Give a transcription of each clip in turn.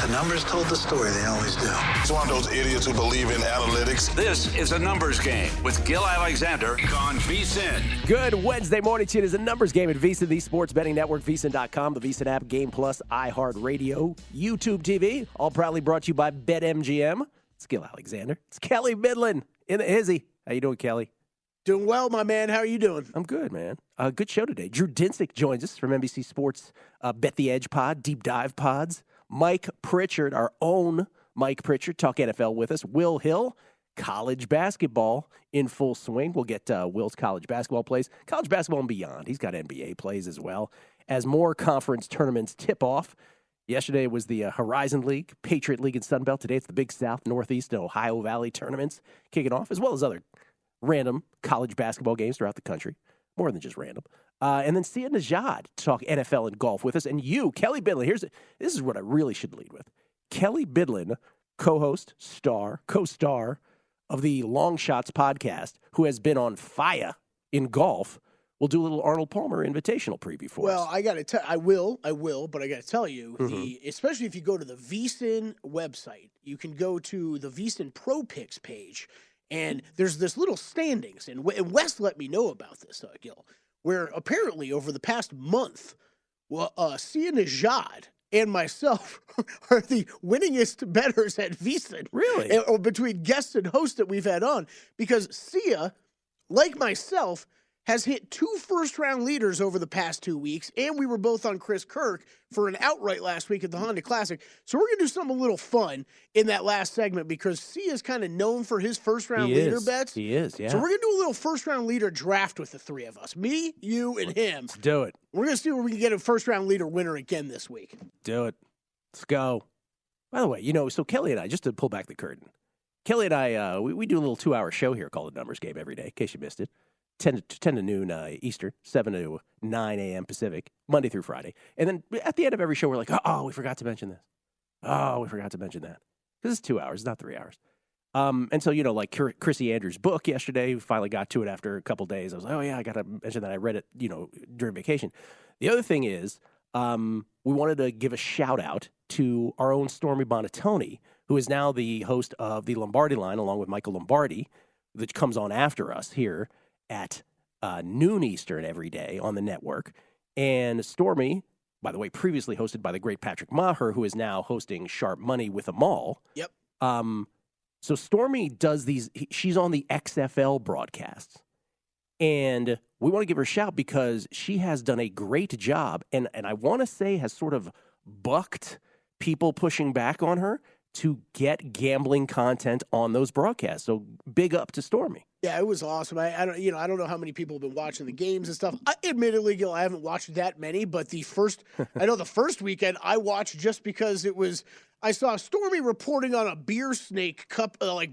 The numbers told the story. They always do. It's one of those idiots who believe in analytics. This is a numbers game with Gill Alexander on VSiN. Good Wednesday morning to you. It is a numbers game at VSiN, the sports betting network, VSiN.com, the VSiN app, Game Plus, iHeartRadio, YouTube TV, all proudly brought to you by BetMGM. It's Gill Alexander. It's Kelley Bydlon in the hizzy. How you doing, Kelley? Doing well, my man. How are you doing? I'm good, man. Good show today. Drew Dinsick joins us from NBC Sports Bet the Edge pod, Deep Dive pods. Mike Pritchard, our own Mike Pritchard, talk NFL with us. Will Hill, college basketball in full swing. We'll get Will's college basketball plays, college basketball and beyond. He's got NBA plays as well. As more conference tournaments tip off, yesterday was the Horizon League, Patriot League, and Sun Belt. Today it's the Big South, Northeast, and Ohio Valley tournaments kicking off, as well as other random college basketball games throughout the country. More than just random. And then Sia Nejad to talk NFL and golf with us. And you, Kelley Bydlon, this is what I really should lead with. Kelley Bydlon, co-host, co-star of the Long Shots podcast, who has been on fire in golf, will do a little Arnold Palmer Invitational preview for us. Well, I got to tell, I will, but I got to tell you, especially if you go to the VSiN website, you can go to the VSiN Pro Picks page, and there's this little standings, and Wes let me know about this, Gill, where apparently over the past month, Sia Nejad and myself are the winningest bettors at VSiN. Really? Or between guests and hosts that we've had on, because Sia, like myself, has hit 2 first-round leaders over the past 2 weeks, and we were both on Chris Kirk for an outright last week at the Honda Classic. So we're going to do something a little fun in that last segment because Sia's kind of known for his first-round leader bets. He is, yeah. So we're going to do a little first-round leader draft with the three of us, me, you, and him. Let's do it. We're going to see where we can get a first-round leader winner again this week. Do it. Let's go. By the way, so Kelley and I, just to pull back the curtain, Kelley and I, we do a little 2-hour show here called The Numbers Game every day, in case you missed it. 10 to noon Eastern, 7 to 9 a.m. Pacific, Monday through Friday. And then at the end of every show, we're like, oh, we forgot to mention this. Oh, we forgot to mention that. Because it's 2 hours, not 3 hours. And so, like Chrissy Andrews' book yesterday, we finally got to it after a couple days. I was like, oh, yeah, I got to mention that. I read it, during vacation. The other thing is we wanted to give a shout-out to our own Stormy Bonatoni, who is now the host of the Lombardi Line, along with Michael Lombardi, which comes on after us here at noon Eastern every day on the network. And Stormy, by the way, previously hosted by the great Patrick Maher, who is now hosting Sharp Money with Amal. Yep. So Stormy does she's on the XFL broadcasts. And we want to give her a shout because she has done a great job, and I want to say has sort of bucked people pushing back on her to get gambling content on those broadcasts. So big up to Stormy. Yeah, it was awesome. I don't know how many people have been watching the games and stuff. Admittedly, Gil, I haven't watched that many, but the first weekend I watched just because I saw Stormy reporting on a beer snake cup, like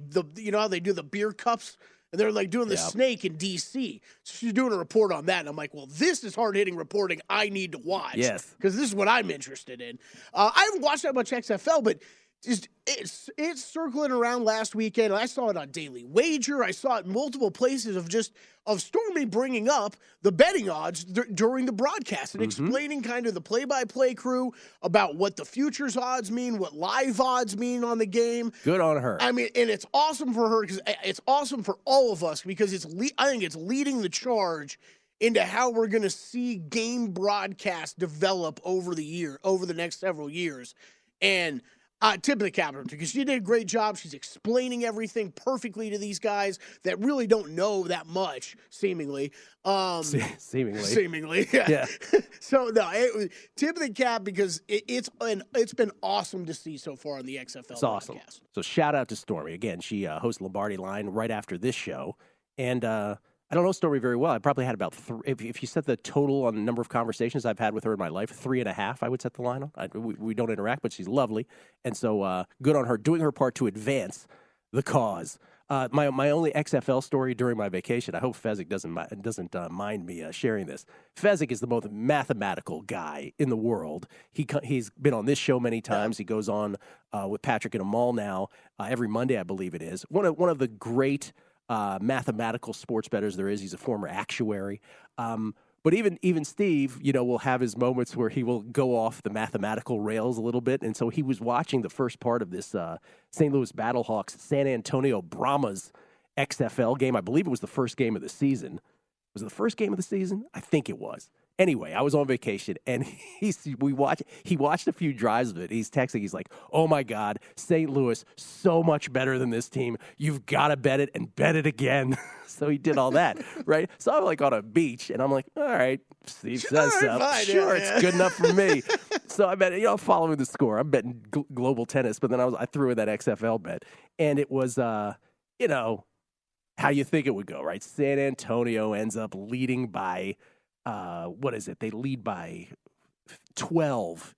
how they do the beer cups, and they're like doing the snake in DC. So she's doing a report on that, and I'm like, well, this is hard-hitting reporting I need to watch. Yes. Because this is what I'm interested in. I haven't watched that much XFL, but it's circling around last weekend. I saw it on Daily Wager. I saw it in multiple places of Stormy bringing up the betting odds during the broadcast and explaining kind of the play-by-play crew about what the futures odds mean, what live odds mean on the game. Good on her. I mean, and it's awesome for her because it's awesome for all of us because I think it's leading the charge into how we're going to see game broadcasts develop over the next several years. And tip of the cap because she did a great job. She's explaining everything perfectly to these guys that really don't know that much, seemingly. Seemingly, yeah. So no, tip of the cap because it's been awesome to see so far on the XFL. It's awesome. So shout out to Stormy again. She hosts Lombardi Line right after this show, and I don't know Stormy very well. I probably had about if you set the total on the number of conversations I've had with her in my life, 3.5, I would set the line on. We don't interact, but she's lovely. And so good on her doing her part to advance the cause. My only XFL story during my vacation, I hope Fezzik doesn't mind me sharing this. Fezzik is the most mathematical guy in the world. He's been on this show many times. He goes on with Patrick and Amal now every Monday, I believe it is. One of the great mathematical sports bettors there is. He's a former actuary. But even Steve, will have his moments where he will go off the mathematical rails a little bit. And so he was watching the first part of this St. Louis Battlehawks San Antonio Brahmas XFL game. I believe it was the first game of the season. Was it the first game of the season? I think it was. Anyway, I was on vacation, and he watched a few drives of it. He's texting. He's like, oh, my God, St. Louis, so much better than this team. You've got to bet it and bet it again. So he did all that, right? So I'm like on a beach, and I'm like, all right, Steve says so. Sure, it's good enough for me. So I bet, following the score. I'm betting global tennis, but then I threw in that XFL bet. And it was, how you think it would go, right? San Antonio ends up leading by what is it? They lead by 12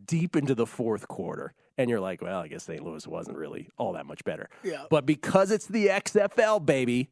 deep into the fourth quarter. And you're like, well, I guess St. Louis wasn't really all that much better. Yeah. But because it's the XFL, baby,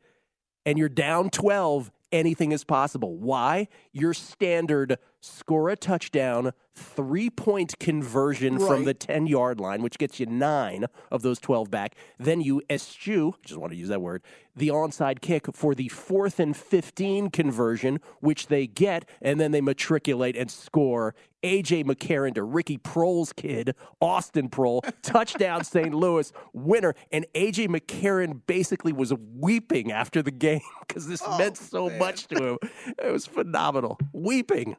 and you're down 12, anything is possible. Why? Your standard score a touchdown, 3-point conversion from the 10-yard line, which gets you 9 of those 12 back. Then you eschew, just want to use that word, the onside kick for the 4th and 15 conversion, which they get, and then they matriculate and score. A.J. McCarron to Ricky Prohl's kid, Austin Prohl, touchdown St. Louis, winner. And A.J. McCarron basically was weeping after the game because this meant so much to him. It was phenomenal. Weeping.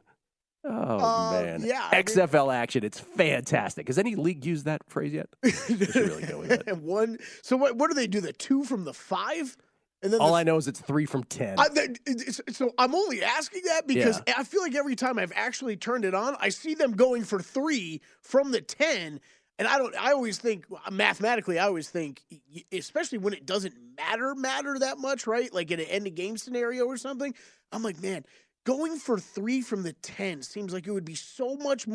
Oh, man. Yeah, XFL action. It's fantastic. Has any league used that phrase yet? Really go with it. So what do they do? The 2 from the 5? And then all I know is it's 3 from 10. So I'm only asking that because I feel like every time I've actually turned it on, I see them going for 3 from the 10. And I always think, mathematically, especially when it doesn't matter that much, right? Like in an end of game scenario or something, I'm like, man, going for 3 from the 10 seems like it would be so much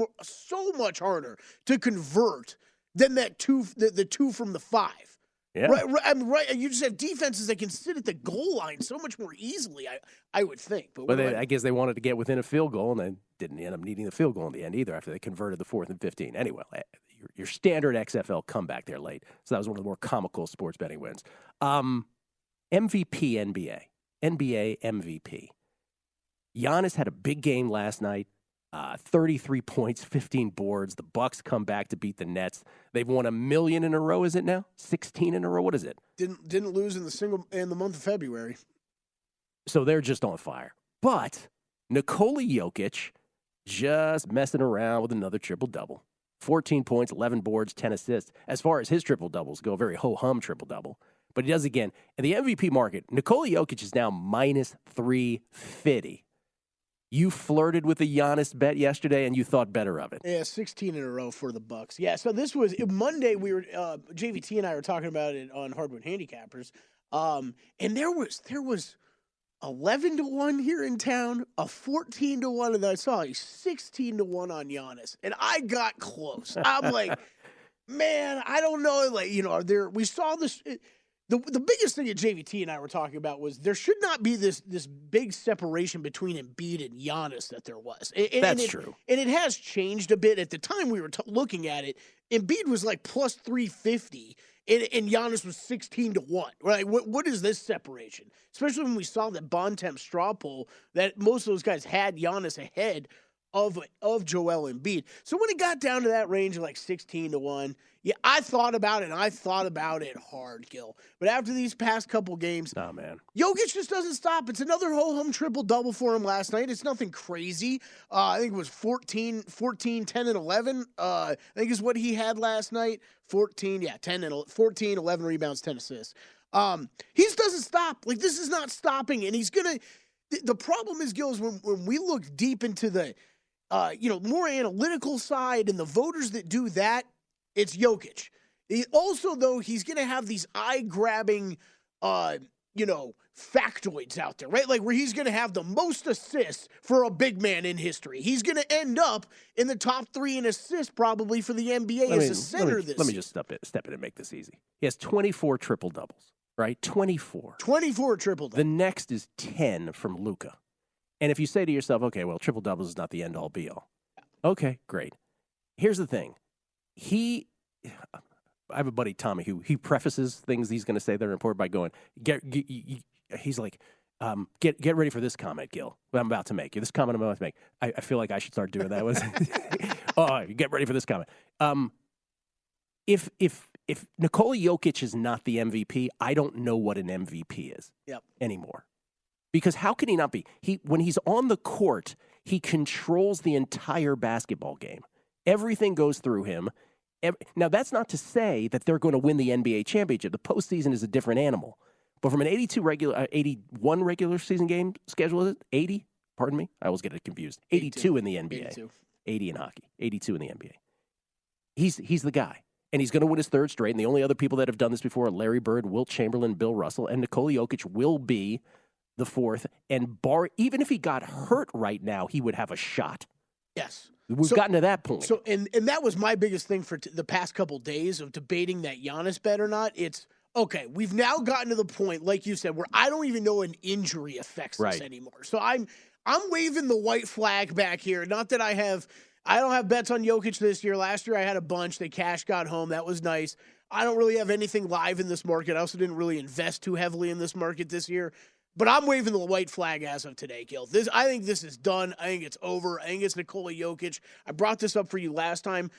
harder to convert than that 2, the 2 from the 5. Yeah. Right. You just have defenses that can sit at the goal line so much more easily, I would think. But I guess they wanted to get within a field goal, and they didn't end up needing the field goal in the end either after they converted the 4th and 15. Anyway, your standard XFL comeback there late. So that was one of the more comical sports betting wins. MVP NBA MVP. Giannis had a big game last night. 33 points, 15 boards. The Bucks come back to beat the Nets. They've won $1 million in a row, is it now? 16 in a row? What is it? Didn't lose in the month of February. So they're just on fire. But Nikola Jokic just messing around with another triple-double. 14 points, 11 boards, 10 assists. As far as his triple-doubles go, very ho-hum triple-double. But he does again. In the MVP market, Nikola Jokic is now minus 350. You flirted with the Giannis bet yesterday, and you thought better of it. Yeah, 16 in a row for the Bucks. Yeah, so this was Monday. We were JVT and I were talking about it on Hardwood Handicappers, and there was 11-1 here in town, a 14-1, and I saw a 16-1 on Giannis, and I got close. I'm like, man, I don't know, we saw this. The biggest thing that JVT and I were talking about was there should not be this big separation between Embiid and Giannis that there was. That's true. And it has changed a bit. At the time we were looking at it, Embiid was like plus 350, and Giannis was 16-1. Right? What is this separation? Especially when we saw that Bontemps straw poll that most of those guys had Giannis ahead of Joel Embiid. So when it got down to that range of like 16-1, yeah, I thought about it, and I thought about it hard, Gill. But after these past couple games, man, Jokic just doesn't stop. It's another ho-hum triple-double for him last night. It's nothing crazy. I think it was 14, 10, and 11, I think is what he had last night. 14, 11 rebounds, 10 assists. He just doesn't stop. Like, this is not stopping, and he's going to – the problem is, Gill, is when we look deep into the more analytical side and the voters that do that, it's Jokic. Also, though, he's going to have these eye-grabbing, factoids out there, right? Like where he's going to have the most assists for a big man in history. He's going to end up in the top 3 in assists probably for the NBA as a center this year. Let me just step in and make this easy. He has 24 triple-doubles, right? 24. 24 triple-doubles. The next is 10 from Luka. And if you say to yourself, okay, well, triple-doubles is not the end-all, be-all. Okay, great. Here's the thing. I have a buddy, Tommy, who he prefaces things he's going to say that are important by going, he's like, Get ready for this comment, Gill. What I'm about to make. This comment I'm about to make. I feel like I should start doing that. Get ready for this comment. If Nikola Jokic is not the MVP, I don't know what an MVP is anymore. Because how can he not be? When he's on the court, he controls the entire basketball game. Everything goes through him. Now, that's not to say that they're going to win the NBA championship. The postseason is a different animal. But from an 81 regular season game schedule, is it 80? Pardon me? I always get it confused. 82 in the NBA. 82. 80 in hockey. 82 in the NBA. He's the guy. And he's going to win his third straight. And the only other people that have done this before are Larry Bird, Wilt Chamberlain, Bill Russell. And Nikola Jokic will be the fourth. And even if he got hurt right now, he would have a shot. Yes. We've gotten to that point. So, and that was my biggest thing for the past couple days of debating that Giannis bet or not. It's, okay, we've now gotten to the point, like you said, where I don't even know an injury affects us anymore. So I'm waving the white flag back here. Not that I don't have bets on Jokic this year. Last year I had a bunch. The cash got home. That was nice. I don't really have anything live in this market. I also didn't really invest too heavily in this market this year. But I'm waving the white flag as of today, Gill. I think this is done. I think it's over. I think it's Nikola Jokic. I brought this up for you last time.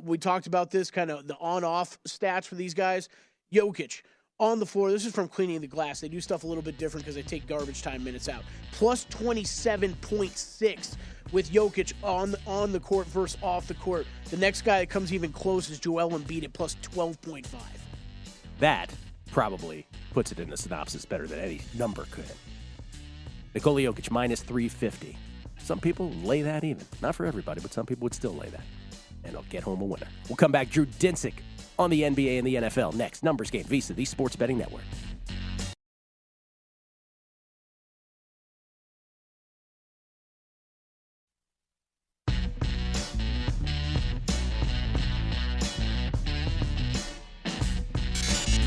We talked about this, kind of the on-off stats for these guys. Jokic, on the floor. This is from Cleaning the Glass. They do stuff a little bit different because they take garbage time minutes out. Plus 27.6 with Jokic on the court versus off the court. The next guy that comes even close is Joel Embiid at plus 12.5. That probably puts it in the synopsis better than any number could. Nikola Jokic, minus 350. Some people lay that even. Not for everybody, but some people would still lay that. And they'll get home a winner. We'll come back. Drew Dinsick on the NBA and the NFL. Next, Numbers Game, Visa, the Sports Betting Network.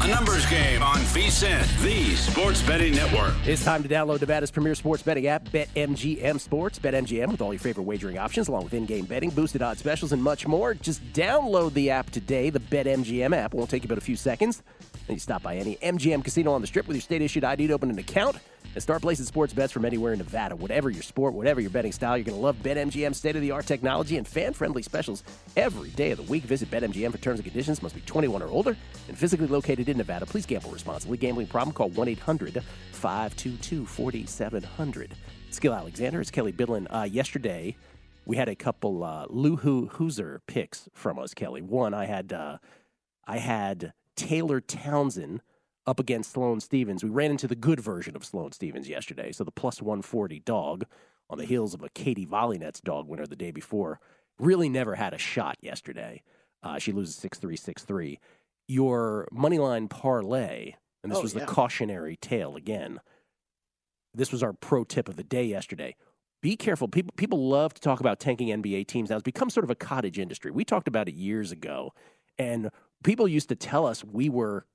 A Numbers Game on VSiN, the Sports Betting Network. It's time to download Nevada's premier sports betting app, BetMGM Sports. BetMGM with all your favorite wagering options, along with in-game betting, boosted odds specials, and much more. Just download the app today, the BetMGM app. It won't take you but a few seconds. Then you stop by any MGM casino on the Strip with your state-issued ID to open an account and start placing sports bets from anywhere in Nevada. Whatever your sport, whatever your betting style, you're going to love BetMGM's state-of-the-art technology and fan-friendly specials every day of the week. Visit BetMGM for terms and conditions. Must be 21 or older and physically located in Nevada. Please gamble responsibly. Gambling problem? Call 1-800-522-4700. Skill Alexander. It's Kelley Bydlon. Yesterday, we had a couple Hoosier picks from us, Kelley. One, I had Taylor Townsend up against Sloane Stephens. We ran into the good version of Sloane Stephens yesterday, so the plus 140 dog on the heels of a Katie Vollinet's dog winner the day before. Really never had a shot yesterday. She loses 6-3, 6-3. Your moneyline parlay, and this was the cautionary tale again. This was our pro tip of the day yesterday. Be careful. People love to talk about tanking NBA teams now. It's become sort of a cottage industry. We talked about it years ago, and people used to tell us we were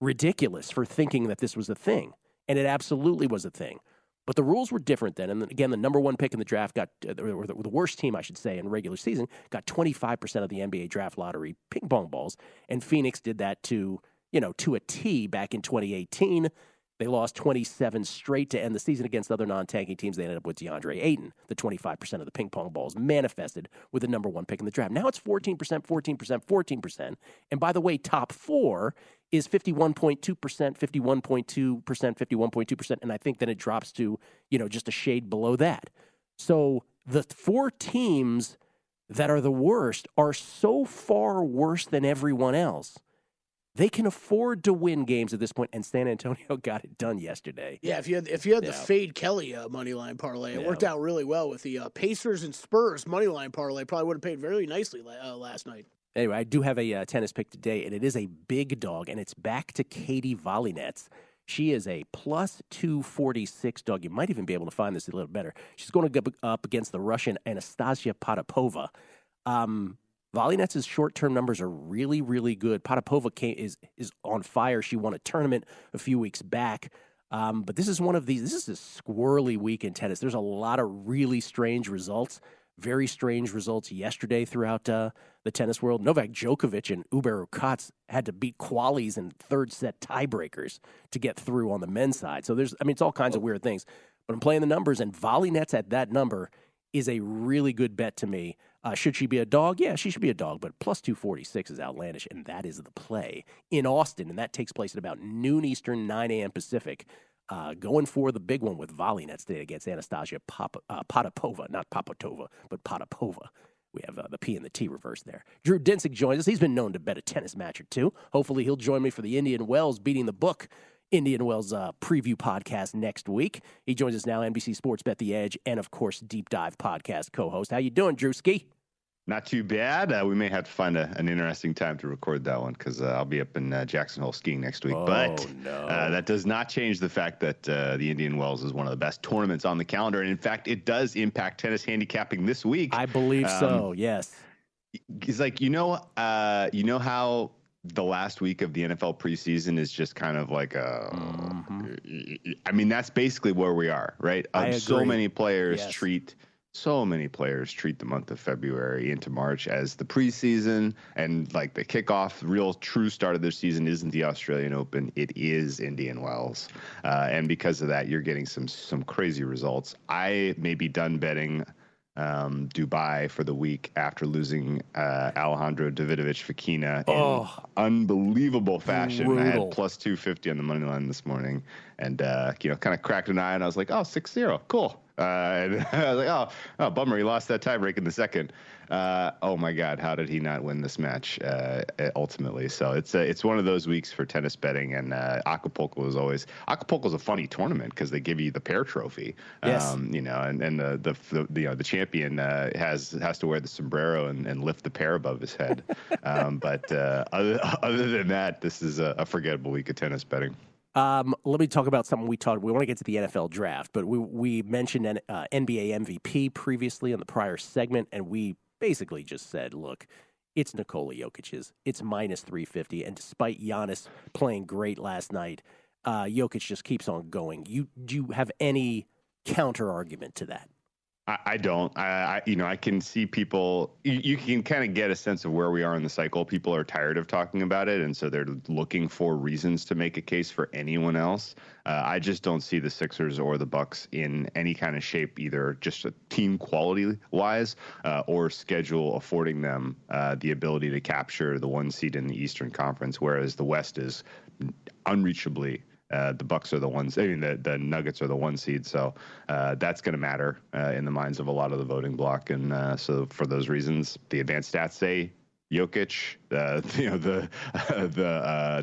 ridiculous for thinking that this was a thing, and it absolutely was a thing. But the rules were different then, and again, the number one pick in the draft got, or the worst team, I should say, in regular season, got 25% of the NBA draft lottery ping pong balls, and Phoenix did that to a T back in 2018. They lost 27 straight to end the season against other non-tanking teams. They ended up with DeAndre Ayton. The 25% of the ping pong balls manifested with the number one pick in the draft. Now it's 14%, 14%, 14%. And by the way, top four is 51.2%, 51.2%, 51.2%. And I think then it drops to, just a shade below that. So the four teams that are the worst are so far worse than everyone else. They can afford to win games at this point, and San Antonio got it done yesterday. Yeah, if you had the fade Kelley moneyline parlay, it worked out really well with the Pacers and Spurs moneyline parlay. Probably would have paid very nicely last night. Anyway, I do have a tennis pick today, and it is a big dog, and it's back to Katie Vollinet's. She is a plus 246 dog. You might even be able to find this a little better. She's going to go up against the Russian Anastasia Potapova. Vollinet's short-term numbers are really, really good. Potapova is on fire. She won a tournament a few weeks back. But this is one of these. This is a squirrely week in tennis. There's a lot of really strange results. very strange results yesterday throughout the tennis world. Novak Djokovic and Uber Urkac had to beat qualies and third set tiebreakers to get through on the men's side. So it's all kinds of weird things. But I'm playing the numbers, and volley nets at that number is a really good bet to me. Should she be a dog? Yeah, she should be a dog, but plus 246 is outlandish, and that is the play in Austin, and that takes place at about noon Eastern, 9 a.m. Pacific. Going for the big one with volley nets today against Anastasia Potapova, not Popotova, but Potapova. We have the P and the T reversed there. Drew Dinsick joins us. He's been known to bet a tennis match or two. Hopefully he'll join me for the Indian Wells Beating the Book Indian Wells preview podcast next week. He joins us now, NBC Sports Bet the Edge, and of course, Deep Dive podcast co-host. How you doing, Drewski? Not too bad. We may have to find an interesting time to record that one because I'll be up in Jackson Hole skiing next week. That does not change the fact that the Indian Wells is one of the best tournaments on the calendar. And in fact, it does impact tennis handicapping this week. I believe so, yes. It's like, you know how the last week of the NFL preseason is just kind of like I mean, that's basically where we are, right? So many players treat the month of February into March as the preseason, and like the kickoff, real true start of their season isn't the Australian Open. It is Indian Wells. And because of that, you're getting some crazy results. I may be done betting Dubai for the week after losing Alejandro Davidovich Fokina in unbelievable fashion. Brutal. I had plus 250 on the money line this morning, and kind of cracked an eye, and I was like, 6-0, cool. And I was like, oh, bummer, he lost that tiebreak in the second. Oh my God, how did he not win this match ultimately? So it's one of those weeks for tennis betting, and Acapulco's a funny tournament because they give you the pair trophy. Yes. And the champion has to wear the sombrero and lift the pair above his head. But other than that, this is a forgettable week of tennis betting. Let me talk about something we want to get to the NFL draft, but we mentioned an NBA MVP previously in the prior segment, and we basically just said, look, it's Nikola Jokic's. It's minus 350, and despite Giannis playing great last night, Jokic just keeps on going. Do you have any counter argument to that? I don't. I can see people. You can kind of get a sense of where we are in the cycle. People are tired of talking about it, and so they're looking for reasons to make a case for anyone else. I just don't see the Sixers or the Bucks in any kind of shape, either just a team quality wise or schedule affording them the ability to capture the 1 seed in the Eastern Conference, whereas the West is unreachably. The Bucks are the ones. I mean, the Nuggets are the 1 seed, so that's going to matter in the minds of a lot of the voting bloc. And so, for those reasons, the advanced stats say Jokic. The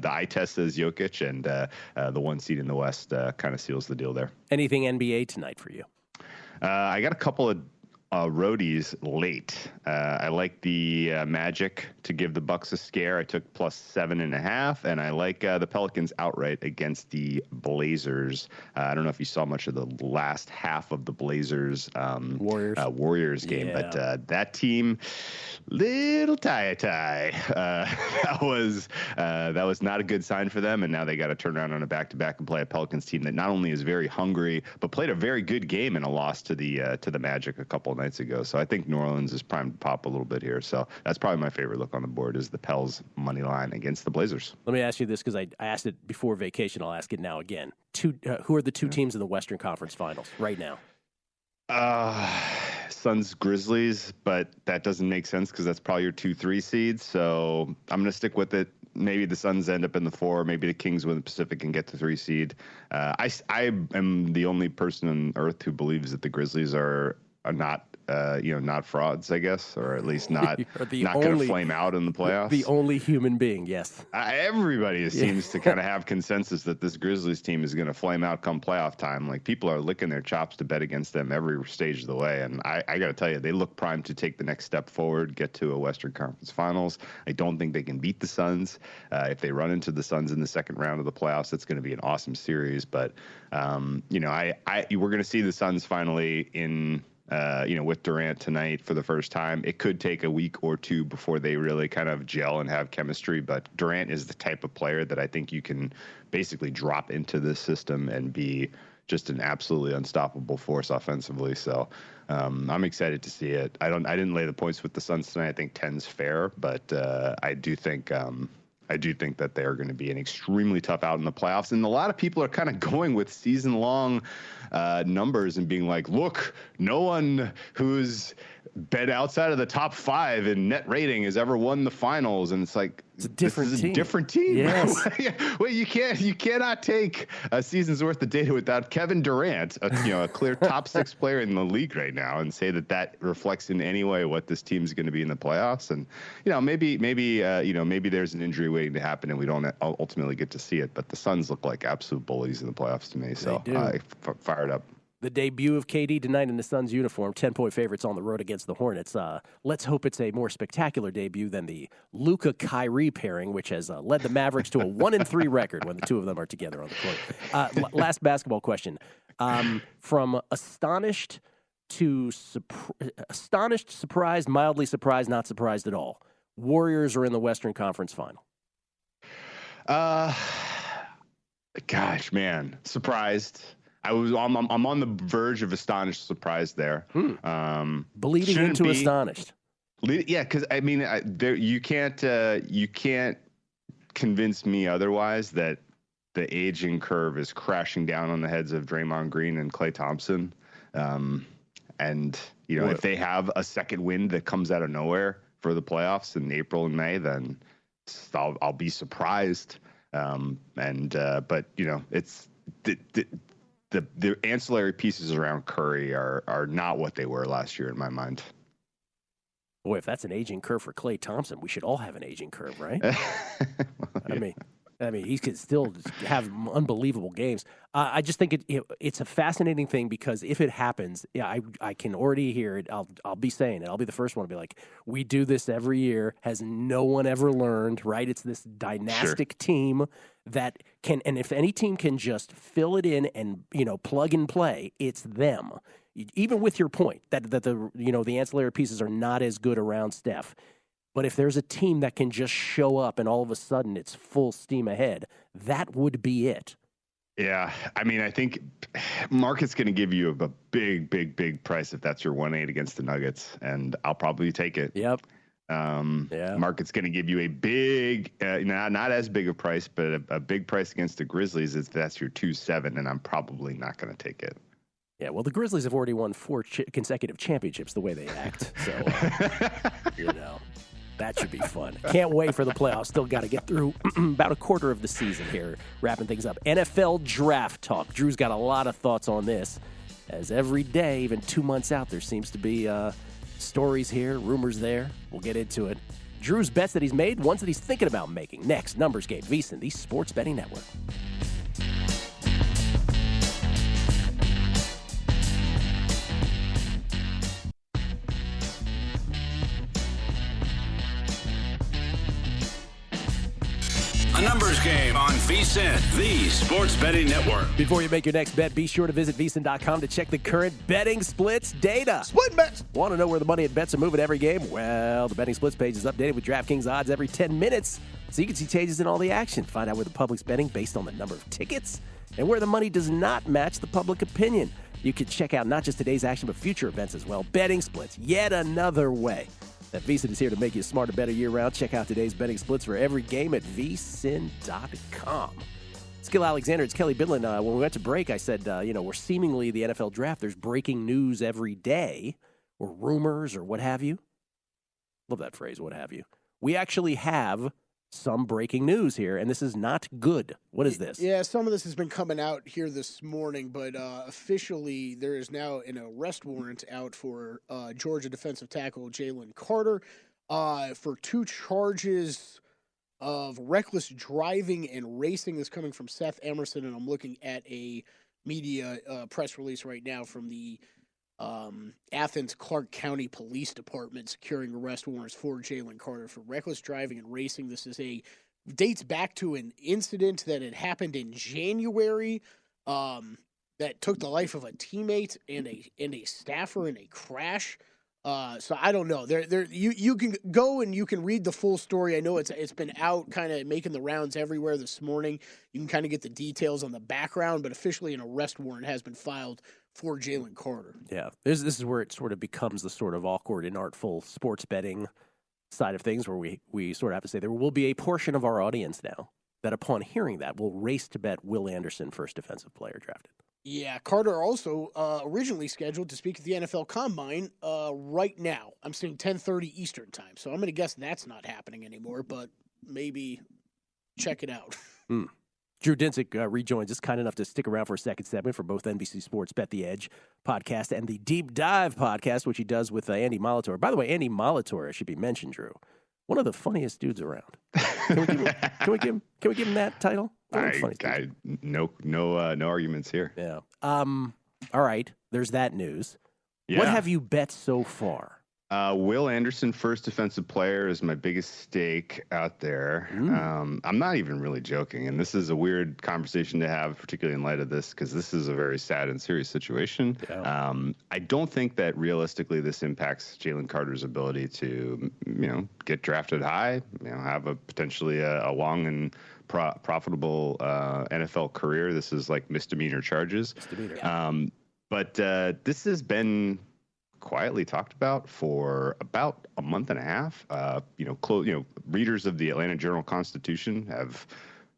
eye test says Jokic, and the 1 seed in the West kind of seals the deal there. Anything NBA tonight for you? I got a couple of roadies late. I like the Magic to give the Bucks a scare. I took plus 7.5, and I like the Pelicans outright against the Blazers. I don't know if you saw much of the last half of the Blazers Warriors game, but that team, little tie. That was not a good sign for them, and now they got to turn around on a back-to-back and play a Pelicans team that not only is very hungry but played a very good game in a loss to the Magic a couple of nights ago. So I think New Orleans is primed to pop a little bit here. So that's probably my favorite look on the board is the Pels money line against the Blazers. Let me ask you this, because I asked it before vacation. I'll ask it now again. Who are the two teams in the Western Conference Finals right now? Suns, Grizzlies, but that doesn't make sense because that's probably your 2-3 seeds. So I'm going to stick with it. Maybe the Suns end up in the 4. Maybe the Kings win the Pacific and get the 3 seed. I am the only person on earth who believes that the Grizzlies are not not frauds, I guess, or at least not going to flame out in the playoffs. The only human being, yes. Everybody seems to kind of have consensus that this Grizzlies team is going to flame out come playoff time. Like, people are licking their chops to bet against them every stage of the way. And I got to tell you, they look primed to take the next step forward, get to a Western Conference Finals. I don't think they can beat the Suns. If they run into the Suns in the second round of the playoffs, it's going to be an awesome series. But, we're going to see the Suns finally in with Durant tonight for the first time. It could take a week or two before they really kind of gel and have chemistry, but Durant is the type of player that I think you can basically drop into this system and be just an absolutely unstoppable force offensively. So I'm excited to see it. I didn't lay the points with the Suns tonight. I think 10's fair, but I do think that they are going to be an extremely tough out in the playoffs. And a lot of people are kind of going with season-long numbers and being like, look, no one who's been outside of the top 5 in net rating has ever won the finals. And it's like, it's a different team. Different team. Yes. Well, you cannot take a season's worth of data without Kevin Durant, a clear top 6 player in the league right now, and say that reflects in any way what this team is going to be in the playoffs. And maybe there's an injury waiting to happen, and we don't ultimately get to see it. But the Suns look like absolute bullies in the playoffs to me. So fired up. The debut of KD tonight in the Suns uniform, 10-point favorites on the road against the Hornets. Let's hope it's a more spectacular debut than the Luka-Kyrie pairing, which has led the Mavericks to a 1-3 record when the two of them are together on the court. Last basketball question. From astonished to astonished, surprised, mildly surprised, not surprised at all. Warriors are in the Western Conference Final. Gosh, man, surprised. I'm on the verge of astonished, surprised there. Bleeding into astonished. Yeah, because I mean, you can't convince me otherwise that the aging curve is crashing down on the heads of Draymond Green and Klay Thompson. And if they have a second wind that comes out of nowhere for the playoffs in April and May, then I'll be surprised. But it's the ancillary pieces around Curry are not what they were last year in my mind. Boy, if that's an aging curve for Klay Thompson, we should all have an aging curve, right? I mean, he could still have unbelievable games. I just think it's a fascinating thing because if it happens, I can already hear it. I'll be saying it. I'll be the first one to be like, we do this every year. Has no one ever learned, right? It's this dynastic team that can, and if any team can just fill it in and, plug and play, it's them. Even with your point that the ancillary pieces are not as good around Steph. But if there's a team that can just show up and all of a sudden it's full steam ahead, that would be it. Yeah. I mean, I think market's going to give you a big, big, big price if that's your 1-8 against the Nuggets, and I'll probably take it. Yep. Market's going to give you a big, not as big a price, but a big price against the Grizzlies if that's your 2-7, and I'm probably not going to take it. Yeah, well, the Grizzlies have already won 4 consecutive championships the way they act, so, that should be fun. Can't wait for the playoffs. Still got to get through about a quarter of the season here, wrapping things up. NFL draft talk. Drew's got a lot of thoughts on this, as every day, even 2 months out, there seems to be stories here, rumors there. We'll get into it. Drew's bets that he's made, ones that he's thinking about making. Next, Numbers Game, VSiN, the Sports Betting Network. A Numbers Game on VSiN, the Sports Betting Network. Before you make your next bet, be sure to visit VSiN.com to check the current betting splits data. Split bets. Want to know where the money and bets are moving every game? Well, the betting splits page is updated with DraftKings odds every 10 minutes, so you can see changes in all the action. Find out where the public's betting based on the number of tickets and where the money does not match the public opinion. You can check out not just today's action, but future events as well. Betting splits, yet another way that VSiN is here to make you smarter, better year-round. Check out today's betting splits for every game at vsin.com. It's Gill Alexander. It's Kelley Bydlon. When we went to break, I said, we're seemingly the NFL draft. There's breaking news every day, or rumors, or what have you. Love that phrase, what have you. We actually have some breaking news here, and this is not good. What is this? Yeah, some of this has been coming out here this morning, but officially there is now an arrest warrant out for Georgia defensive tackle Jalen Carter for 2 charges of reckless driving and racing. This coming from Seth Emerson, and I'm looking at a media press release right now from the Athens Clark County Police Department securing arrest warrants for Jalen Carter for reckless driving and racing. This is dates back to an incident that had happened in January that took the life of a teammate and a staffer in a crash. So I don't know. You can go and you can read the full story. I know it's been out kind of making the rounds everywhere this morning. You can kind of get the details on the background, but officially an arrest warrant has been filed for Jalen Carter. Yeah, this is where it sort of becomes the sort of awkward and artful sports betting side of things, where we sort of have to say there will be a portion of our audience now that upon hearing that will race to bet Will Anderson first defensive player drafted. Yeah, Carter also originally scheduled to speak at the NFL Combine right now. I'm seeing 10:30 Eastern time, so I'm going to guess that's not happening anymore, but maybe check it out. Drew Dinsick rejoins us, kind enough to stick around for a second segment for both NBC Sports Bet the Edge podcast and the Deep Dive podcast, which he does with Andy Molitor. By the way, Andy Molitor should be mentioned, Drew. One of the funniest dudes around. Can we give him that title? No arguments here. Yeah. All right. There's that news. Yeah. What have you bet so far? Will Anderson, first defensive player, is my biggest stake out there. I'm not even really joking, and this is a weird conversation to have, particularly in light of this, because this is a very sad and serious situation. Yeah. I don't think that realistically this impacts Jalen Carter's ability to, get drafted high, have a potentially a long and profitable NFL career. This is like misdemeanor charges. But this has been quietly talked about for about a month and a half. Readers of the Atlanta Journal-Constitution have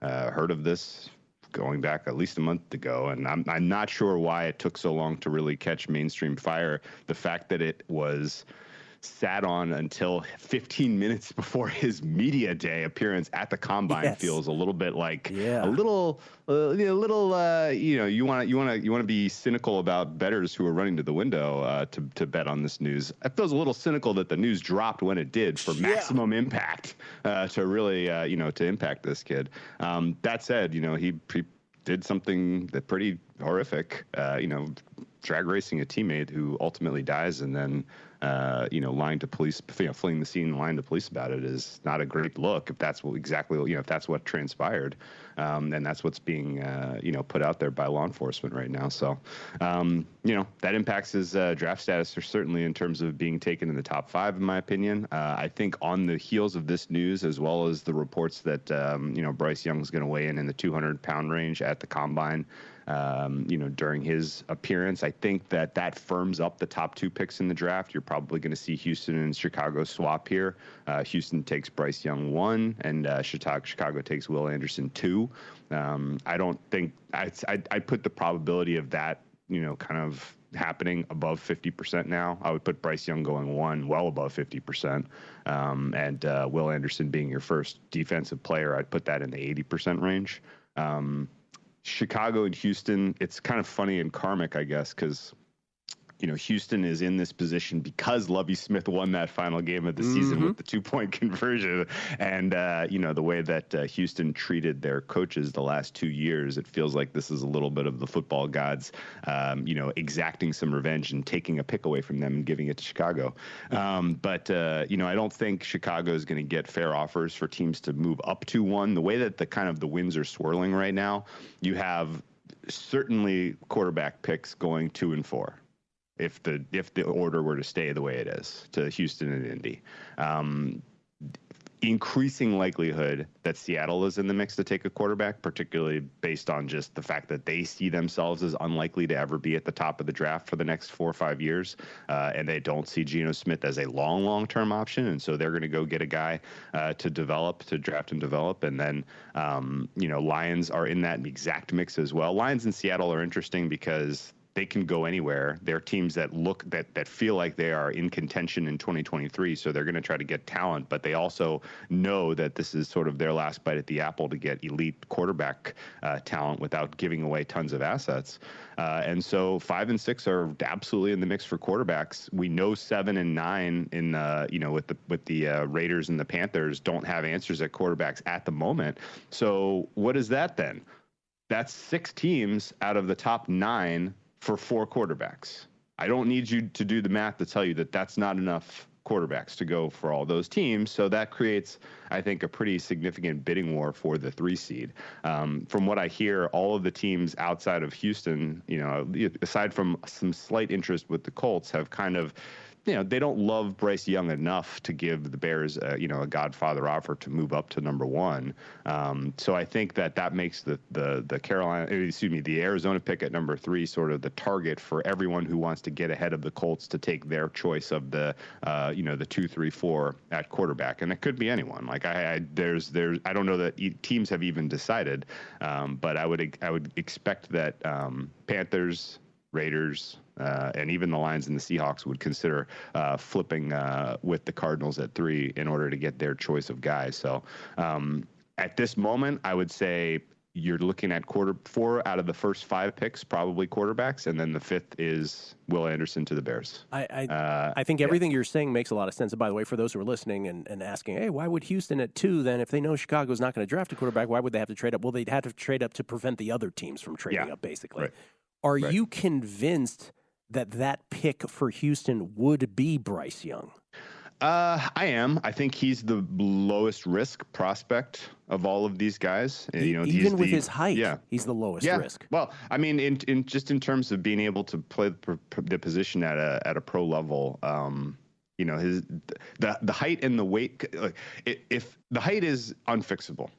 heard of this going back at least a month ago, and I'm not sure why it took so long to really catch mainstream fire. The fact that it was sat on until 15 minutes before his media day appearance at the Combine feels a little bit like you want to be cynical about bettors who are running to the window to bet on this news. It feels a little cynical that the news dropped when it did for maximum impact to really to impact this kid. That said, he did something that pretty horrific. Drag racing a teammate who ultimately dies, and then lying to police, fleeing the scene and lying to police about it is not a great look. If that's if that's what transpired, and that's what's being put out there by law enforcement right now. So that impacts his draft status, or certainly in terms of being taken in the top 5, in my opinion. I think on the heels of this news, as well as the reports that Bryce Young's going to weigh in the 200-pound range at the Combine. During his appearance, I think that firms up the top 2 picks in the draft. You're probably going to see Houston and Chicago swap here. Houston takes Bryce Young 1, and Chicago takes Will Anderson 2. I don't think I'd put the probability of that, kind of happening above 50% now. I would put Bryce Young going 1 well above 50%, and Will Anderson being your first defensive player, I'd put that in the 80% range. Chicago and Houston, it's kind of funny and karmic, I guess, because, Houston is in this position because Lovie Smith won that final game of the season with the 2-point conversion. And, the way that Houston treated their coaches the last 2 years, it feels like this is a little bit of the football gods, exacting some revenge and taking a pick away from them and giving it to Chicago. But I don't think Chicago is going to get fair offers for teams to move up to 1. The way that the winds are swirling right now, you have certainly quarterback picks going 2 and 4. If the order were to stay the way it is to Houston and Indy. Increasing likelihood that Seattle is in the mix to take a quarterback, particularly based on just the fact that they see themselves as unlikely to ever be at the top of the draft for the next 4 or 5 years. And they don't see Geno Smith as a long-term option. And so they're going to go get a guy to draft and develop. And then, Lions are in that exact mix as well. Lions and Seattle are interesting because they can go anywhere. They're teams that feel like they are in contention in 2023, so they're going to try to get talent, but they also know that this is sort of their last bite at the apple to get elite quarterback talent without giving away tons of assets. And so 5 and 6 are absolutely in the mix for quarterbacks. We know 7 and 9 in with the Raiders and the Panthers don't have answers at quarterbacks at the moment. So what is that then? That's 6 teams out of the top 9 for 4 quarterbacks. I don't need you to do the math to tell you that that's not enough quarterbacks to go for all those teams. So that creates, I think, a pretty significant bidding war for the 3 seed. From what I hear, all of the teams outside of Houston, aside from some slight interest with the Colts, have kind of they don't love Bryce Young enough to give the Bears, a Godfather offer to move up to number 1. So I think that makes the Arizona pick at number 3 sort of the target for everyone who wants to get ahead of the Colts to take their choice of the 2, 3, 4 at quarterback, and it could be anyone. Like I don't know that teams have even decided, but I would expect that Panthers, Raiders, and even the Lions and the Seahawks would consider flipping with the Cardinals at 3 in order to get their choice of guys. So at this moment, I would say you're looking at 4 out of the first 5 picks, probably quarterbacks, and then the 5th is Will Anderson to the Bears. I think everything you're saying makes a lot of sense. And by the way, for those who are listening and asking, hey, why would Houston at 2 then? If they know Chicago's not going to draft a quarterback, why would they have to trade up? Well, they'd have to trade up to prevent the other teams from trading up, basically. Right. Are you convinced that pick for Houston would be Bryce Young? I am. I think he's the lowest risk prospect of all of these guys. Even with his height, he's the lowest risk. Well, I mean, in terms of being able to play the position at a pro level, the height and the weight. If the height is unfixable.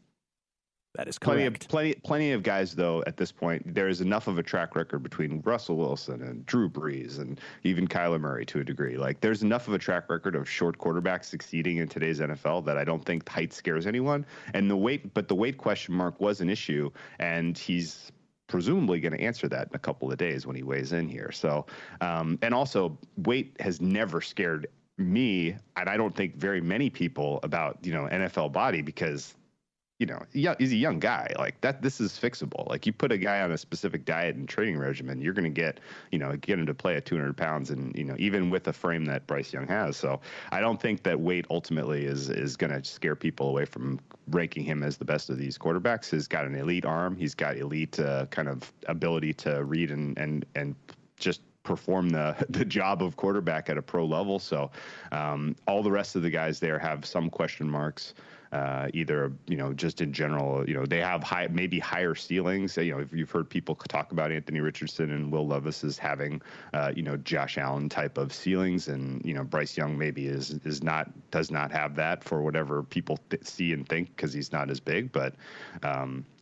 That is correct. Plenty of guys, though, at this point, there is enough of a track record between Russell Wilson and Drew Brees and even Kyler Murray to a degree. Like, there's enough of a track record of short quarterbacks succeeding in today's NFL that I don't think height scares anyone. And the weight question mark was an issue, and he's presumably going to answer that in a couple of days when he weighs in here. So, and also, weight has never scared me, and I don't think very many people about, NFL body, because he's a young guy like that. This is fixable. Like, you put a guy on a specific diet and training regimen, you're going to get him to play at 200 pounds, and even with a frame that Bryce Young has. So I don't think that weight ultimately is going to scare people away from ranking him as the best of these quarterbacks. He's got an elite arm. He's got elite kind of ability to read and just perform the job of quarterback at a pro level. So all the rest of the guys there have some question marks. Either, just in general, they have maybe higher ceilings. If you've heard people talk about Anthony Richardson and Will Levis as having, Josh Allen type of ceilings, and, Bryce Young maybe does not have that for whatever people see and think, because he's not as big, but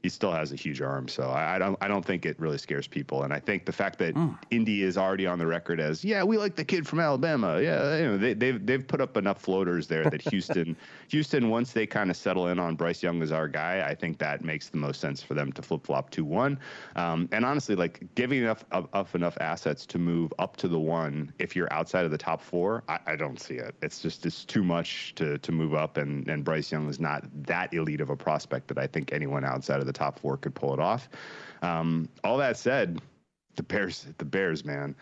he still has a huge arm. So I don't think it really scares people. And I think the fact that Indy is already on the record as, we like the kid from Alabama. Yeah. They've put up enough floaters there that Houston, once they kind of settle in on Bryce Young as our guy, I think that makes the most sense for them to flip-flop 2-1. And honestly, like, giving enough assets to move up to the 1, if you're outside of the top 4, I don't see it. It's too much to move up, and Bryce Young is not that elite of a prospect that I think anyone outside of the top 4 could pull it off. All that said, the Bears, man,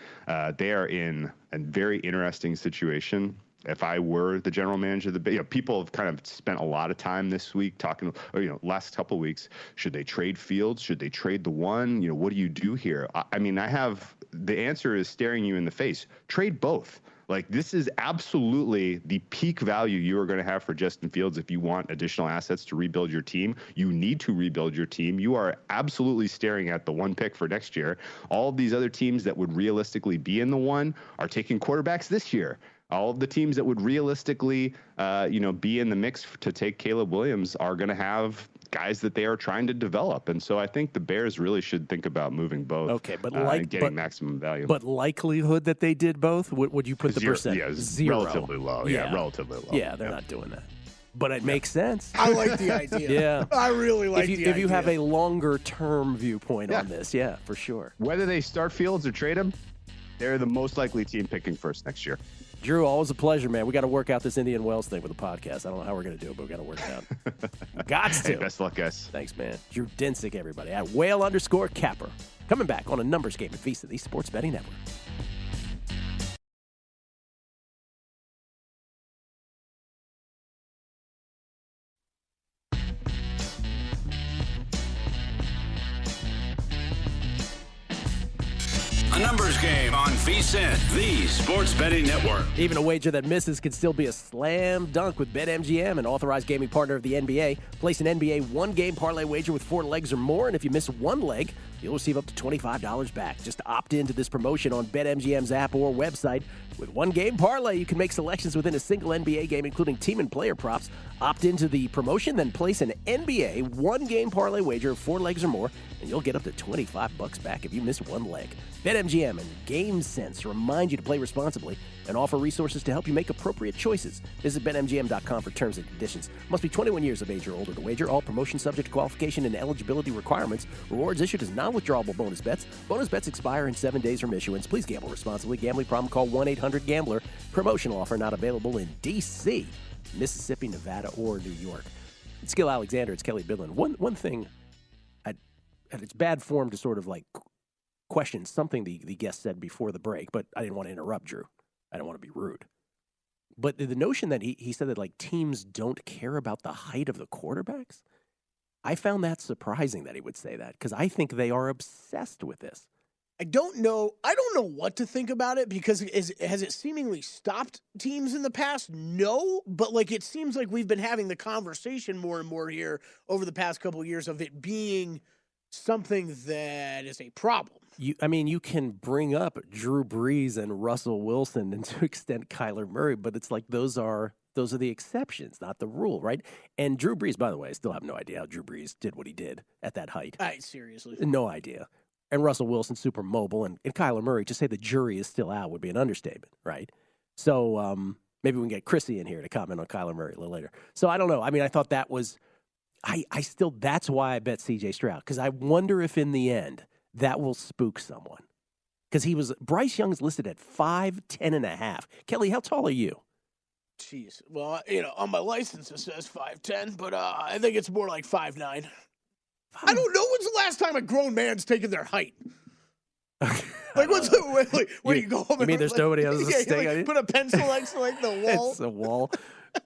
they are in a very interesting situation. If I were the general manager of the Bears, people have kind of spent a lot of time this week talking, or, last couple of weeks, should they trade Fields? Should they trade the 1? What do you do here? I mean, the answer is staring you in the face. Trade both. Like, this is absolutely the peak value you are going to have for Justin Fields if you want additional assets to rebuild your team. You need to rebuild your team. You are absolutely staring at the 1 pick for next year. All of these other teams that would realistically be in the 1 are taking quarterbacks this year. All of the teams that would realistically, be in the mix to take Caleb Williams are going to have guys that they are trying to develop. And so I think the Bears really should think about moving both. Okay, but getting maximum value. But likelihood that they did both, would you put the percent? Yeah, 0. relatively low. Yeah, relatively low. Yeah, they're not doing that. But it makes sense. I like the idea. Yeah. I really like the idea. If you have a longer-term viewpoint on this, for sure. Whether they start Fields or trade him, they're the most likely team picking first next year. Drew, always a pleasure, man. We got to work out this Indian Wells thing with the podcast. I don't know how we're going to do it, but we got to work it out. Gots to. Hey, best of luck, guys. Thanks, man. Drew Dinsick, everybody, at Whale_Capper. Coming back on a numbers game at VSiN, the Sports Betting Network. A numbers game on VSiN, the Sports Betting Network. Even a wager that misses can still be a slam dunk with BetMGM, an authorized gaming partner of the NBA. Place an NBA one-game parlay wager with 4 legs or more, and if you miss one leg, you'll receive up to $25 back. Just opt into this promotion on BetMGM's app or website. With one-game parlay, you can make selections within a single NBA game, including team and player props. Opt into the promotion, then place an NBA one-game parlay wager of 4 legs or more, and you'll get up to $25 back if you miss one leg. BetMGM and GameSense remind you to play responsibly and offer resources to help you make appropriate choices. Visit BetMGM.com for terms and conditions. Must be 21 years of age or older to wager. All promotions subject to qualification and eligibility requirements. Rewards issued as non-withdrawable bonus bets. Bonus bets expire in 7 days from issuance. Please gamble responsibly. Gambling problem? Call 1-800-GAMBLER. Promotional offer not available in D.C., Mississippi, Nevada, or New York. It's Gill Alexander. It's Kelley Bydlon. One thing, and it's bad form to sort of like question something the guest said before the break, but I didn't want to interrupt Drew. I don't want to be rude. But the notion that he said that like teams don't care about the height of the quarterbacks, I found that surprising that he would say that because I think they are obsessed with this. I don't know what to think about it because has it seemingly stopped teams in the past? No, but like it seems like we've been having the conversation more and more here over the past couple of years of it being something that is a problem. You can bring up Drew Brees and Russell Wilson and to extent Kyler Murray, but it's like those are the exceptions, not the rule, right? And Drew Brees, by the way, I still have no idea how Drew Brees did what he did at that height. Seriously. No idea. And Russell Wilson, super mobile, and Kyler Murray, to say the jury is still out would be an understatement, right? So maybe we can get Chrissy in here to comment on Kyler Murray a little later. So I don't know. I mean, I thought that was that's why I bet C.J. Stroud, because I wonder if in the end that will spook someone. Because Bryce Young's listed at 5'10.5". Kelley, how tall are you? Jeez. Well, on my license it says 5'10", but I think it's more like 5'9". I don't know when's the last time a grown man's taken their height. Like, where you go home? You mean there's nobody else to stay on? Put a pencil next to like the wall. It's a wall.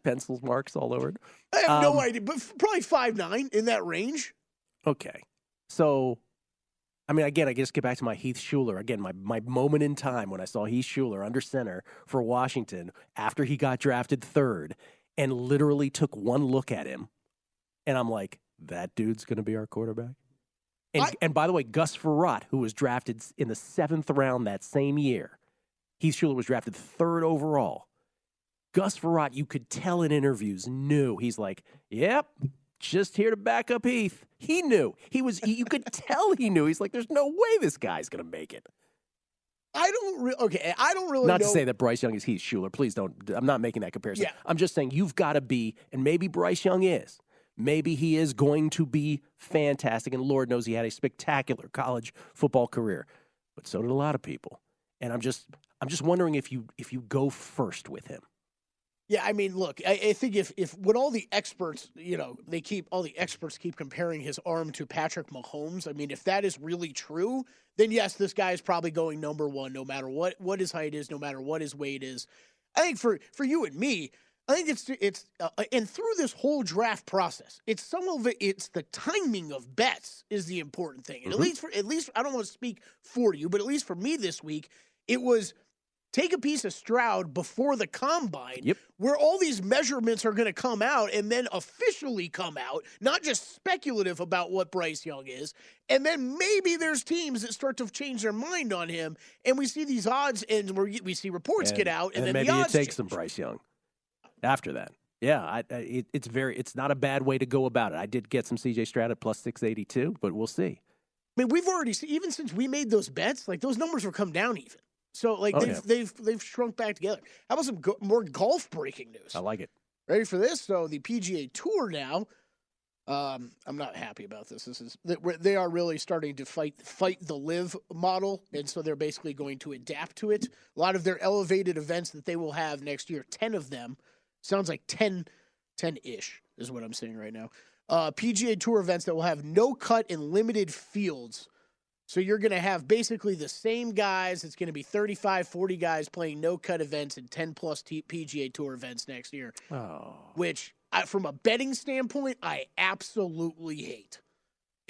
Pencils marks all over it. I have no idea, but probably 5'9", in that range. Okay. So, I mean, again, I just get back to my Heath Schuler. Again, my moment in time when I saw Heath Schuler under center for Washington after he got drafted 3rd and literally took one look at him. And I'm like, that dude's going to be our quarterback? And by the way, Gus Frerotte, who was drafted in the 7th round that same year, Heath Schuler was drafted 3rd overall. Gus Frerotte, you could tell in interviews, knew. He's like, yep, just here to back up Heath. He knew. You could tell he knew. He's like, there's no way this guy's going to make it. I don't really Not know. to say that Bryce Young is Heath Schuler. Please don't. I'm not making that comparison. Yeah. I'm just saying you've got to be, and maybe Bryce Young is. Maybe he is going to be fantastic, and Lord knows he had a spectacular college football career. But so did a lot of people. And I'm just wondering if you go first with him. Yeah, I mean, look, I think if when all the experts, all the experts keep comparing his arm to Patrick Mahomes, I mean, if that is really true, then yes, this guy is probably going number one, no matter what his height is, no matter what his weight is. I think for you and me, I think it's and through this whole draft process, it's the timing of bets is the important thing. And Mm-hmm. at least I don't want to speak for you, but at least for me this week, it was take a piece of Stroud before the combine, where all these measurements are going to come out and then officially come out, not just speculative about what Bryce Young is. And then maybe there's teams that start to change their mind on him, and we see these odds, and we see reports get out, and then maybe the odds you take change. some Bryce Young after that. Yeah, it's not a bad way to go about it. I did get some C.J. Stroud at plus 682, but we'll see. I mean, we've already seen, even since we made those bets, like those numbers will come down even. So, like, they've shrunk back together. How about some more golf breaking news? I like it. Ready for this? So, the PGA Tour now, I'm not happy about this. They are really starting to fight the live model, and so they're basically going to adapt to it. A lot of their elevated events that they will have next year, 10 of them, sounds like 10-ish is what I'm saying right now. PGA Tour events that will have no cut and limited fields. So you're going to have basically the same guys. It's going to be 35, 40 guys playing no-cut events and 10-plus PGA Tour events next year, which, from a betting standpoint, I absolutely hate.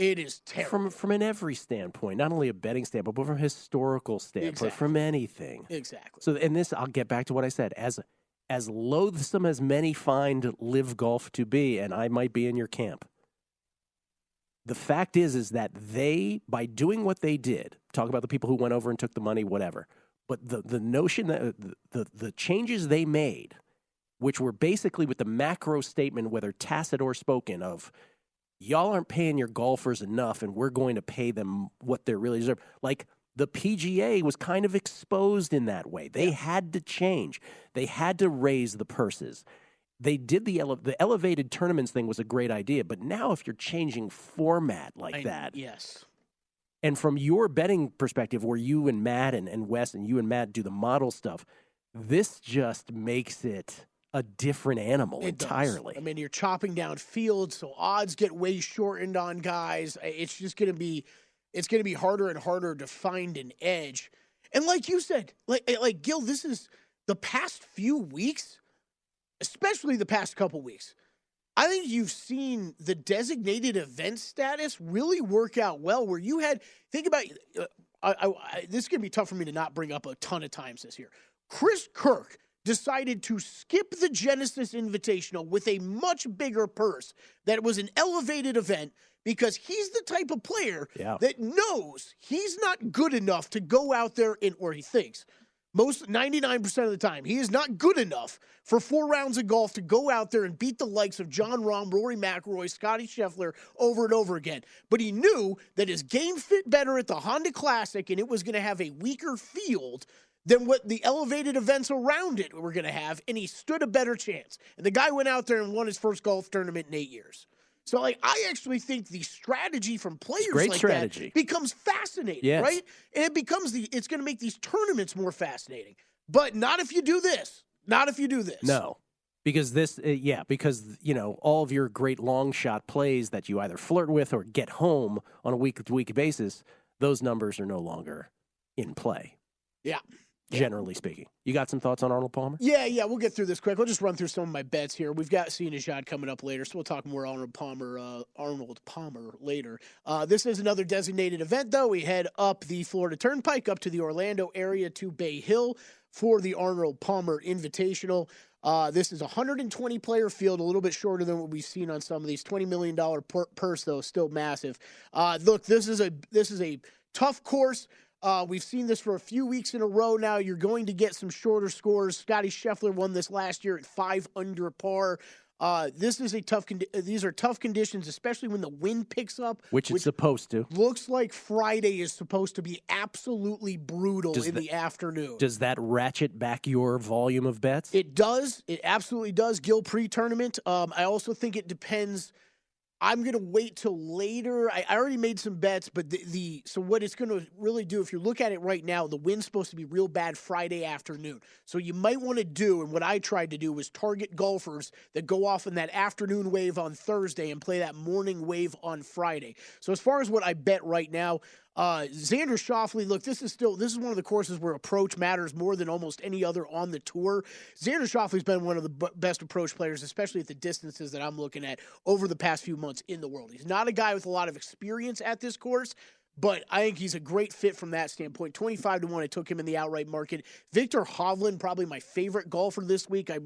It is terrible. From an every standpoint, not only a betting standpoint, but from a historical standpoint, from anything. Exactly. So, and this, I'll get back to what I said. As loathsome as many find live golf to be, and I might be in your camp, the fact is that they, by doing what they did, talk about the people who went over and took the money, whatever, but the notion that the changes they made, which were basically with the macro statement, whether tacit or spoken, of y'all aren't paying your golfers enough and we're going to pay them what they really deserve. Like, the PGA was kind of exposed in that way. They had to change. They had to raise the purses. They did the elevated tournaments thing was a great idea, but now if you're changing format like that. Yes. And from your betting perspective, where you and Matt and Wes and you and Matt do the model stuff, this just makes it a different animal entirely. I mean, you're chopping down fields, so odds get way shortened on guys. It's just going to be harder and harder to find an edge. And like you said, like Gill, this is the past few weeks, especially the past couple weeks. I think you've seen the designated event status really work out well, where you had, think about, this is going to be tough for me to not bring up a ton of times this year. Chris Kirk decided to skip the Genesis Invitational with a much bigger purse, that it was an elevated event, because he's the type of player that knows he's not good enough to go out there or he thinks, 99% of the time, he is not good enough for 4 rounds of golf to go out there and beat the likes of Jon Rahm, Rory McIlroy, Scottie Scheffler over and over again. But he knew that his game fit better at the Honda Classic, and it was going to have a weaker field than what the elevated events around it were going to have, and he stood a better chance. And the guy went out there and won his first golf tournament in 8 years. So, I actually think the strategy from players that becomes fascinating, right? And it's going to make these tournaments more fascinating. But not if you do this. Not if you do this. No. Because all of your great long shot plays that you either flirt with or get home on a week-to-week basis, those numbers are no longer in play. Yeah. Generally speaking. You got some thoughts on Arnold Palmer? Yeah, we'll get through this quick. We'll just run through some of my bets here. We've got Sinajad coming up later, so we'll talk more Arnold Palmer later. This is another designated event, though. We head up the Florida Turnpike up to the Orlando area to Bay Hill for the Arnold Palmer Invitational. This is a 120-player field, a little bit shorter than what we've seen on some of these. $20 million purse, though, still massive. Look, this is a tough course. We've seen this for a few weeks in a row now. You're going to get some shorter scores. Scottie Scheffler won this last year at 5 under par. These are tough conditions, especially when the wind picks up. Which it's supposed to. Looks like Friday is supposed to be absolutely brutal the afternoon. Does that ratchet back your volume of bets? It does. It absolutely does. Gill pre-tournament. I also think it depends. I'm going to wait till later. I already made some bets, but so what it's going to really do, if you look at it right now, the wind's supposed to be real bad Friday afternoon. So you might want to do, and what I tried to do was target golfers that go off in that afternoon wave on Thursday and play that morning wave on Friday. So as far as what I bet right now, Xander Schauffele, look, this is one of the courses where approach matters more than almost any other on the tour. Xander Schauffele's been one of the best approach players, especially at the distances that I'm looking at over the past few months in the world. He's not a guy with a lot of experience at this course, but I think he's a great fit from that standpoint. 25-1, I took him in the outright market. Viktor Hovland, probably my favorite golfer this week. I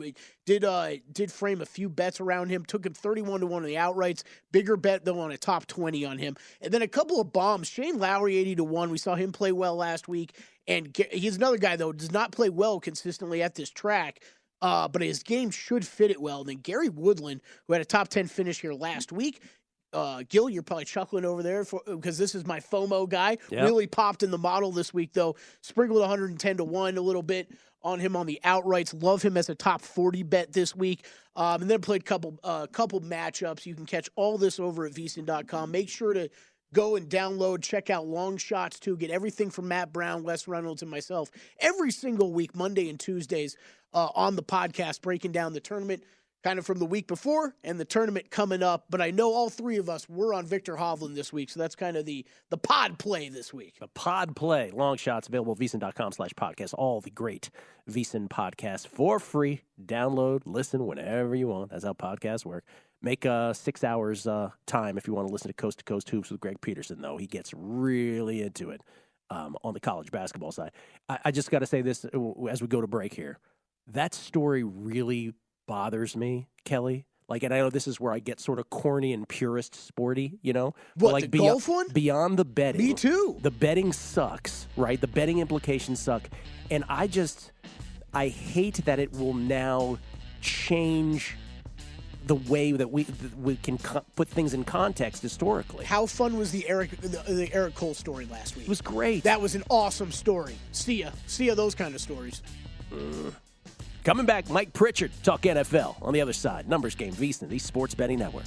did frame a few bets around him. Took him 31-1 on the outrights. Bigger bet, though, on a top 20 on him. And then a couple of bombs. Shane Lowry, 80-1. We saw him play well last week. And he's another guy, though, does not play well consistently at this track. But his game should fit it well. And then Gary Woodland, who had a top 10 finish here last week. Gill, you're probably chuckling over there because this is my FOMO guy. Yep. Really popped in the model this week, though. Sprinkled 110-1 a little bit on him on the outrights. Love him as a top 40 bet this week. And then played couple matchups. You can catch all this over at vsin.com. Make sure to go and download, check out Long Shots, too. Get everything from Matt Brown, Wes Reynolds, and myself every single week, Monday and Tuesdays, on the podcast, breaking down the tournament kind of from the week before and the tournament coming up. But I know all three of us were on Viktor Hovland this week, so that's kind of the pod play this week. The pod play. Long Shots available at vsin.com/podcast. All the great VSiN podcasts for free. Download, listen whenever you want. That's how podcasts work. Make 6 hours time if you want to listen to Coast Hoops with Greg Peterson, though. He gets really into it on the college basketball side. I just got to say this as we go to break here. That story really bothers me, Kelley. Like, and I know this is where I get sort of corny and purist sporty, you know? What, like the golf one? Beyond the betting. Me too. The betting sucks, right? The betting implications suck. And I hate that it will now change the way that we can put things in context historically. How fun was the Eric Cole story last week? It was great. That was an awesome story. See ya those kind of stories. Coming back, Mike Pritchard, talk NFL. On the other side, Numbers Game, VSiN, the Sports Betting Network.